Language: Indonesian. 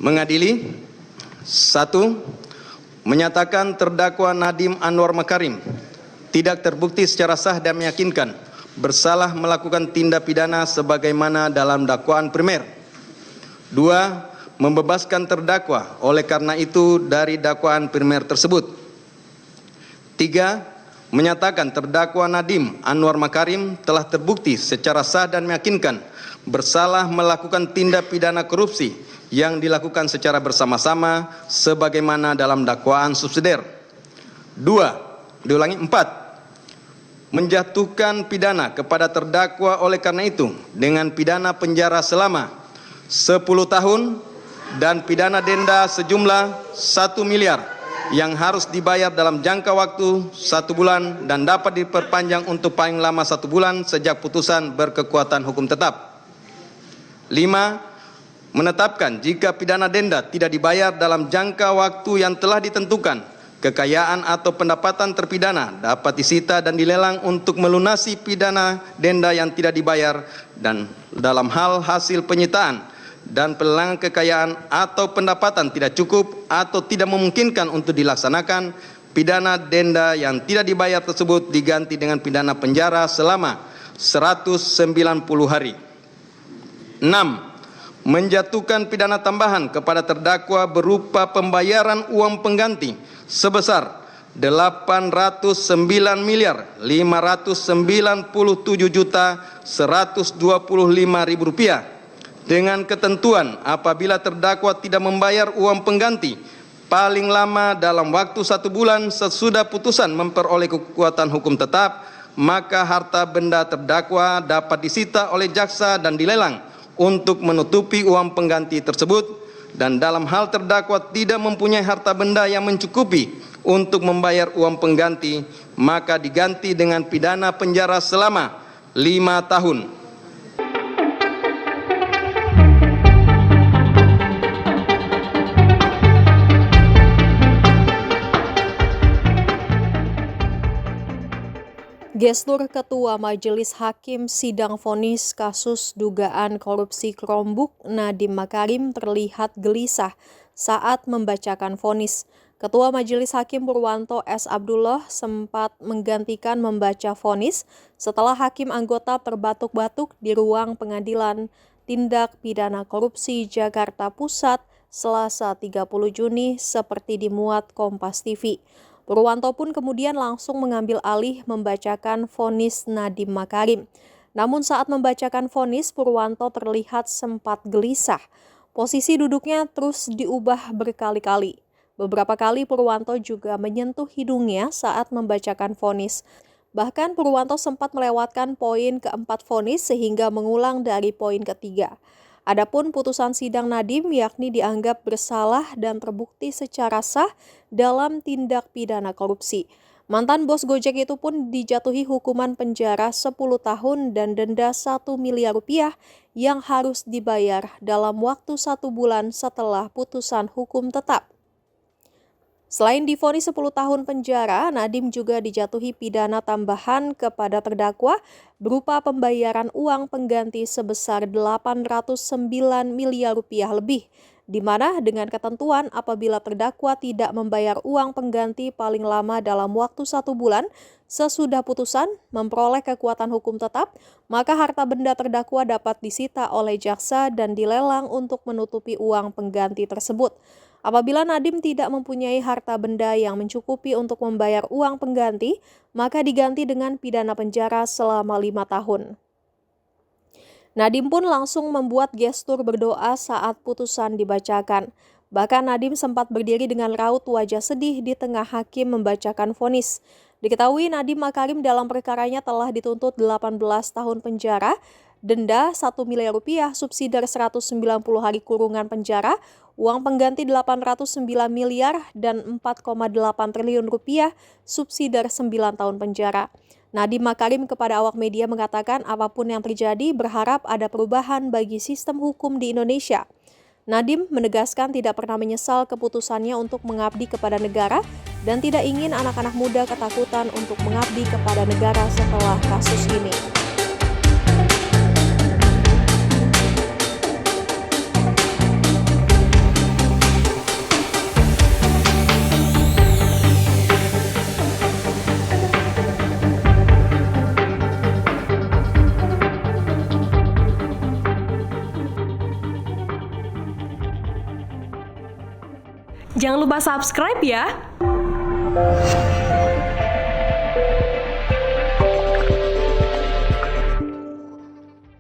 Mengadili. 1. Menyatakan terdakwa Nadiem Anwar Makarim tidak terbukti secara sah dan meyakinkan bersalah melakukan tindak pidana sebagaimana dalam dakwaan primer. 2. Membebaskan terdakwa oleh karena itu dari dakwaan primer tersebut. 3. Menyatakan terdakwa Nadiem Anwar Makarim telah terbukti secara sah dan meyakinkan bersalah melakukan tindak pidana korupsi yang dilakukan secara bersama-sama sebagaimana dalam dakwaan subsidiar. 4. Menjatuhkan pidana kepada terdakwa oleh karena itu dengan pidana penjara selama 10 tahun dan pidana denda sejumlah 1 miliar yang harus dibayar dalam jangka waktu 1 bulan dan dapat diperpanjang untuk paling lama 1 bulan sejak putusan berkekuatan hukum tetap. 5. Menetapkan jika pidana denda tidak dibayar dalam jangka waktu yang telah ditentukan, kekayaan atau pendapatan terpidana dapat disita dan dilelang untuk melunasi pidana denda yang tidak dibayar, dan dalam hal hasil penyitaan dan pelelangan kekayaan atau pendapatan tidak cukup atau tidak memungkinkan untuk dilaksanakan, pidana denda yang tidak dibayar tersebut diganti dengan pidana penjara selama 190 hari. 6. Menjatuhkan pidana tambahan kepada terdakwa berupa pembayaran uang pengganti sebesar 809.597.125.000 rupiah dengan ketentuan apabila terdakwa tidak membayar uang pengganti paling lama dalam waktu 1 bulan sesudah putusan memperoleh kekuatan hukum tetap, maka harta benda terdakwa dapat disita oleh jaksa dan dilelang untuk menutupi uang pengganti tersebut, dan dalam hal terdakwa tidak mempunyai harta benda yang mencukupi untuk membayar uang pengganti, maka diganti dengan pidana penjara selama 5 tahun. Gestur Ketua Majelis Hakim Sidang Vonis kasus dugaan korupsi Chromebook Nadiem Makarim terlihat gelisah saat membacakan vonis. Ketua Majelis Hakim Purwanto S. Abdullah sempat menggantikan membaca vonis setelah hakim anggota terbatuk-batuk di ruang pengadilan tindak pidana korupsi Jakarta Pusat Selasa 30 Juni seperti dimuat Kompas TV. Purwanto pun kemudian langsung mengambil alih membacakan vonis Nadiem Makarim. Namun saat membacakan vonis, Purwanto terlihat sempat gelisah. Posisi duduknya terus diubah berkali-kali. Beberapa kali Purwanto juga menyentuh hidungnya saat membacakan vonis. Bahkan Purwanto sempat melewatkan poin keempat vonis sehingga mengulang dari poin ketiga. Adapun putusan sidang Nadiem yakni dianggap bersalah dan terbukti secara sah dalam tindak pidana korupsi. Mantan bos Gojek itu pun dijatuhi hukuman penjara 10 tahun dan denda 1 miliar rupiah yang harus dibayar dalam waktu 1 bulan setelah putusan hukum tetap. Selain divonis 10 tahun penjara, Nadiem juga dijatuhi pidana tambahan kepada terdakwa berupa pembayaran uang pengganti sebesar 809 miliar rupiah lebih, di mana dengan ketentuan apabila terdakwa tidak membayar uang pengganti paling lama dalam waktu 1 bulan sesudah putusan memperoleh kekuatan hukum tetap, maka harta benda terdakwa dapat disita oleh jaksa dan dilelang untuk menutupi uang pengganti tersebut. Apabila Nadiem tidak mempunyai harta benda yang mencukupi untuk membayar uang pengganti, maka diganti dengan pidana penjara selama 5 tahun. Nadiem pun langsung membuat gestur berdoa saat putusan dibacakan. Bahkan Nadiem sempat berdiri dengan raut wajah sedih di tengah hakim membacakan vonis. Diketahui Nadiem Makarim dalam perkaranya telah dituntut 18 tahun penjara, denda 1 miliar rupiah, subsidi 190 hari kurungan penjara, uang pengganti 809 miliar, dan 4,8 triliun rupiah, subsidi 9 tahun penjara. Nadiem Makarim kepada awak media mengatakan apapun yang terjadi berharap ada perubahan bagi sistem hukum di Indonesia. Nadiem menegaskan tidak pernah menyesal keputusannya untuk mengabdi kepada negara dan tidak ingin anak-anak muda ketakutan untuk mengabdi kepada negara setelah kasus ini. Jangan lupa subscribe ya.